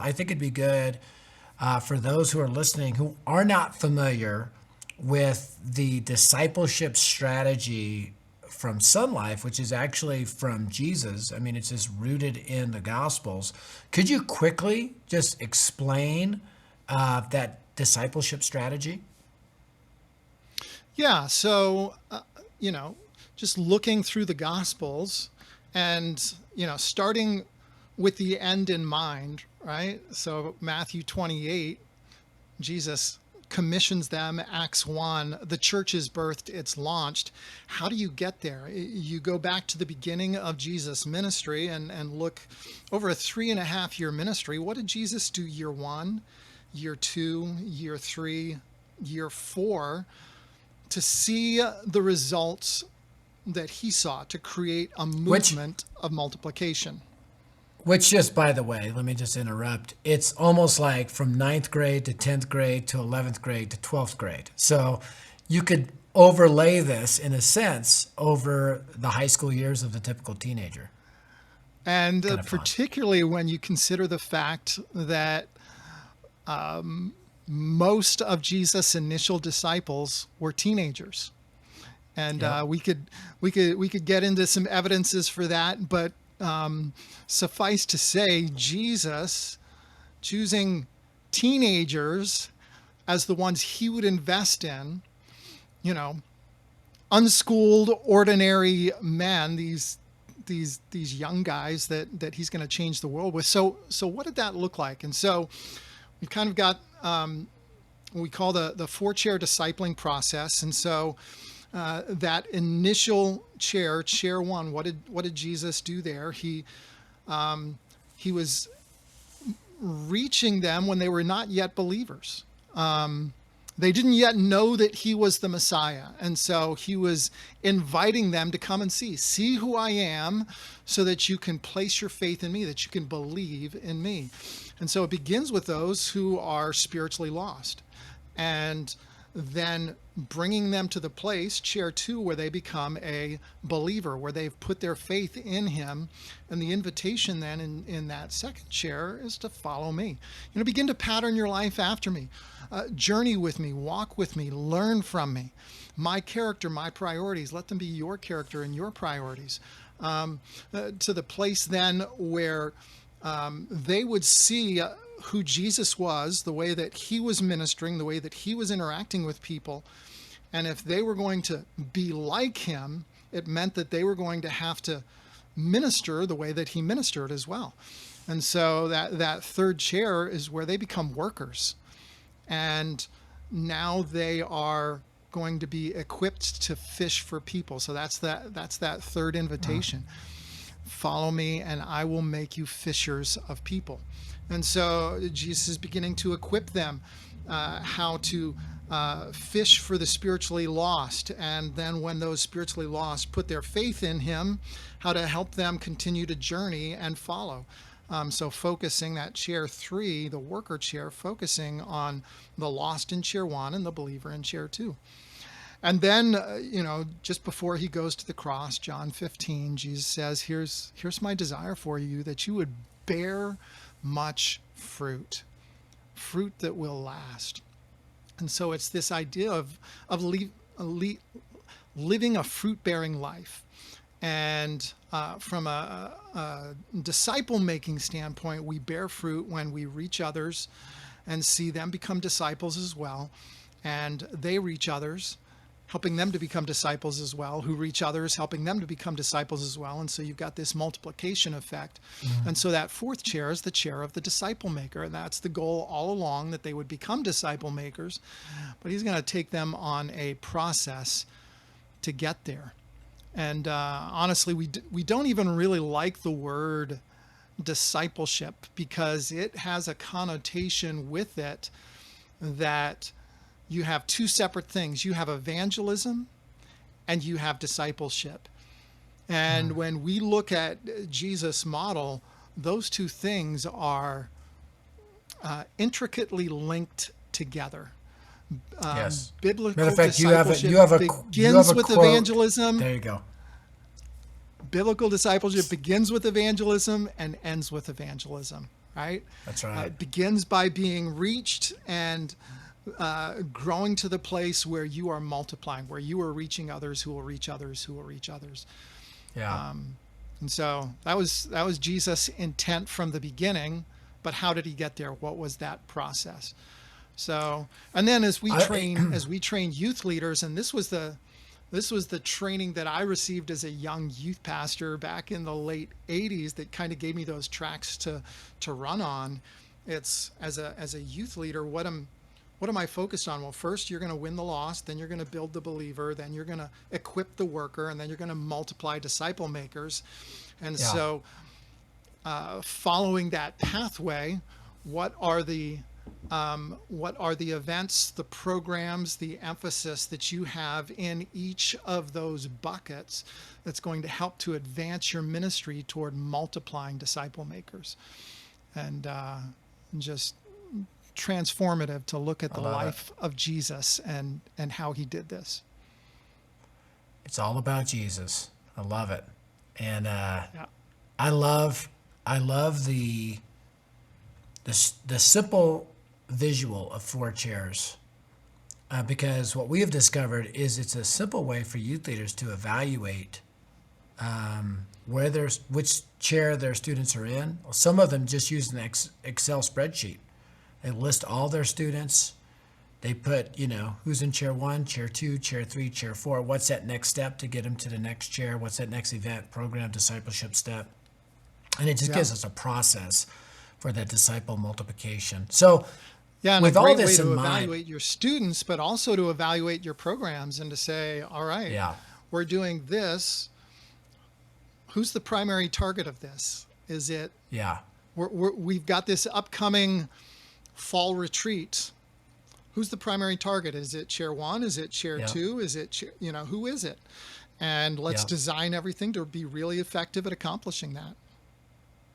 I think it'd be good for those who are listening who are not familiar with the discipleship strategy from Sun Life, which is actually from Jesus. I mean, it's just rooted in the Gospels. Could you quickly just explain that discipleship strategy? Yeah, so, just looking through the Gospels and, starting with the end in mind, right? So, Matthew 28, Jesus commissions them, Acts 1, the church is birthed, it's launched. How do you get there? You go back to the beginning of Jesus' ministry and look over a 3.5 year ministry. What did Jesus do year 1, year 2, year 3, year 4? To see the results that he saw to create a Which movement of multiplication. Which just, by the way, let me just interrupt. It's almost like from ninth grade to 10th grade to 11th grade to 12th grade. So you could overlay this in a sense over the high school years of the typical teenager. And Kind of fun. particularly when you consider the fact that most of Jesus' initial disciples were teenagers. And Yep. we could get into some evidences for that, but suffice to say, Jesus choosing teenagers as the ones he would invest in, you know, unschooled, ordinary men, these young guys that he's going to change the world with. So what did that look like? And so we've kind of got what we call the 4-chair discipling process. And so that initial chair 1, what did Jesus do there? He was reaching them when they were not yet believers. They didn't yet know that he was the Messiah. And so he was inviting them to come and see who I am, so that you can place your faith in me, that you can believe in me. And so it begins with those who are spiritually lost, and then bringing them to the place, chair 2, where they become a believer, where they've put their faith in him. And the invitation then in that second chair is to follow me. Begin to pattern your life after me. Journey with me, walk with me, learn from me. My character, my priorities, let them be your character and your priorities. To the place then where they would see who Jesus was, the way that he was ministering, the way that he was interacting with people. And if they were going to be like him, it meant that they were going to have to minister the way that he ministered as well. And so that third chair is where they become workers. And now they are going to be equipped to fish for people. So that's that third invitation. Follow me and I will make you fishers of people. And so Jesus is beginning to equip them how to fish for the spiritually lost. And then when those spiritually lost put their faith in him, how to help them continue to journey and follow. So focusing that chair 3, the worker chair, focusing on the lost in chair 1 and the believer in chair 2. And then, just before he goes to the cross, John 15, Jesus says, here's my desire for you, that you would bear much fruit that will last. And so it's this idea of living a fruit-bearing life. And from a disciple-making standpoint, we bear fruit when we reach others and see them become disciples as well. And they reach others, helping them to become disciples as well, who reach others, helping them to become disciples as well. And so you've got this multiplication effect. Mm-hmm. And so that fourth chair is the chair of the disciple maker. And that's the goal all along, that they would become disciple makers. But he's going to take them on a process to get there. And honestly, we don't even really like the word discipleship, because it has a connotation with it that you have two separate things. You have evangelism and you have discipleship. And when we look at Jesus' model, those two things are intricately linked together. Yes. Biblical Matter of fact, discipleship begins with quote. evangelism. There you go. Biblical discipleship begins with evangelism and ends with evangelism. right? That's right. It begins by being reached and growing to the place where you are multiplying, where you are reaching others who will reach others who will reach others. Yeah. And so that was Jesus' intent from the beginning. But how did he get there? What was that process? So, and then as we train youth leaders, and this was the training that I received as a young youth pastor back in the late 80s that kind of gave me those tracks to run on. It's as a youth leader, what am I focused on? Well, first you're going to win the lost, then you're going to build the believer, then you're going to equip the worker, and then you're going to multiply disciple makers. And so following that pathway, what are the events, the programs, the emphasis that you have in each of those buckets that's going to help to advance your ministry toward multiplying disciple makers? And just transformative to look at the life of Jesus and how he did this. It's all about Jesus. I love it. And I love the simple visual of 4 chairs, because what we have discovered is it's a simple way for youth leaders to evaluate which chair their students are in. Some of them just use an Excel spreadsheet. They list all their students. They put, who's in chair 1, chair 2, chair 3, chair 4. What's that next step to get them to the next chair? What's that next event, program, discipleship step? And it just gives us a process for that disciple multiplication. So, and with a great all this way to in mind, evaluate your students, but also to evaluate your programs and to say, all right, we're doing this. Who's the primary target of this? Is it? We've got this upcoming fall retreat. Who's the primary target? Is it chair 1? Is it chair 2? Is it who is it? And let's design everything to be really effective at accomplishing that.